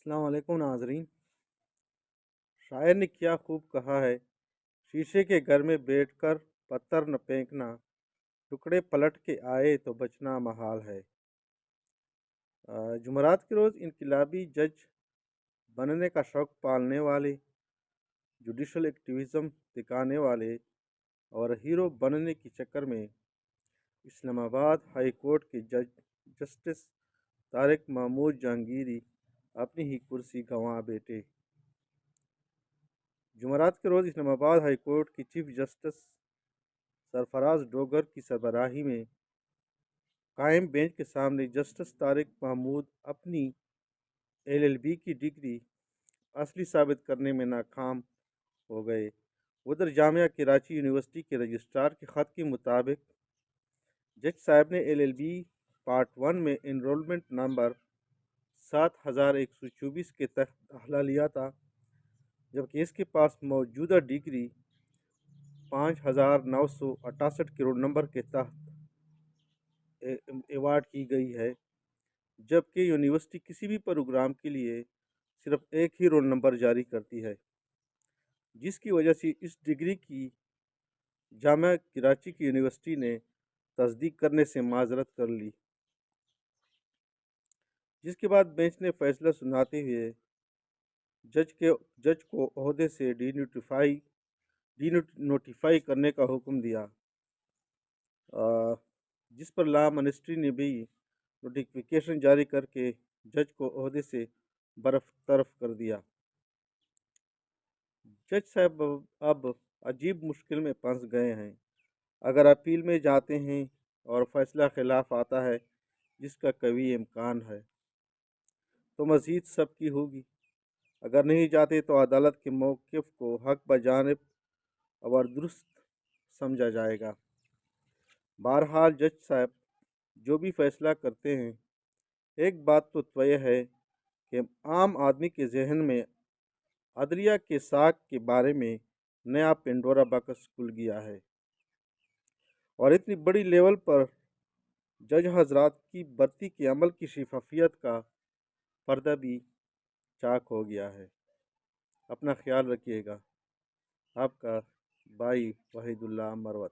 अस्सलाम वालेकुम नाजरीन। शायर ने क्या खूब कहा है, शीशे के घर में बैठकर पत्थर न फेंकना, टुकड़े पलट के आए तो बचना महाल है। जुमरात के रोज़ इनकलाबी जज बनने का शौक़ पालने वाले, जुडिशल एक्टिविज़म दिखाने वाले और हीरो बनने के चक्कर में इस्लामाबाद हाई कोर्ट के जज जस्टिस तारिक महमूद जहांगीरी अपनी ही कुर्सी गंवा बैठे। जुमेरात के रोज़ इस्लामाबाद हाई कोर्ट की चीफ जस्टिस सरफराज डोगर की सरबराही में कायम बेंच के सामने जस्टिस तारिक महमूद अपनी एलएलबी की डिग्री असली साबित करने में नाकाम हो गए। उधर जामिया कराची यूनिवर्सिटी के रजिस्ट्रार के ख़त के मुताबिक जज साहब ने एलएलबी पार्ट 1 में इनरोलमेंट नंबर 7124 के तहत दाखिला लिया था, जबकि इसके पास मौजूदा डिग्री 5968 के रोल नंबर के तहत अवार्ड की गई है, जबकि यूनिवर्सिटी किसी भी प्रोग्राम के लिए सिर्फ एक ही रोल नंबर जारी करती है, जिसकी वजह से इस डिग्री की जामिया कराची की यूनिवर्सिटी ने तस्दीक करने से माजरत कर ली, जिसके बाद बेंच ने फैसला सुनाते हुए जज को ओहदे से डीनोटिफाई करने का हुक्म दिया, जिस पर लॉ मिनिस्ट्री ने भी नोटिफिकेशन जारी करके जज को ओहदे से बरतरफ कर दिया। जज साहब अब अजीब मुश्किल में फंस गए हैं। अगर अपील में जाते हैं और फैसला खिलाफ आता है, जिसका कभी इम्कान है, तो मज़ीद सबकी होगी। अगर नहीं जाते तो अदालत के मौक़िफ़ को हक बजानिब और दुरुस्त समझा जाएगा। बहरहाल जज साहब जो भी फैसला करते हैं, एक बात तो तय है कि आम आदमी के जहन में अदलिया के साख के बारे में नया पेंडोरा बॉक्स खुल गया है और इतनी बड़ी लेवल पर जज हजरात की भर्ती के अमल की शफाफियत का पर्दा भी चाक हो गया है। अपना ख्याल रखिएगा। आपका भाई वहीदुल्लाह मरवत।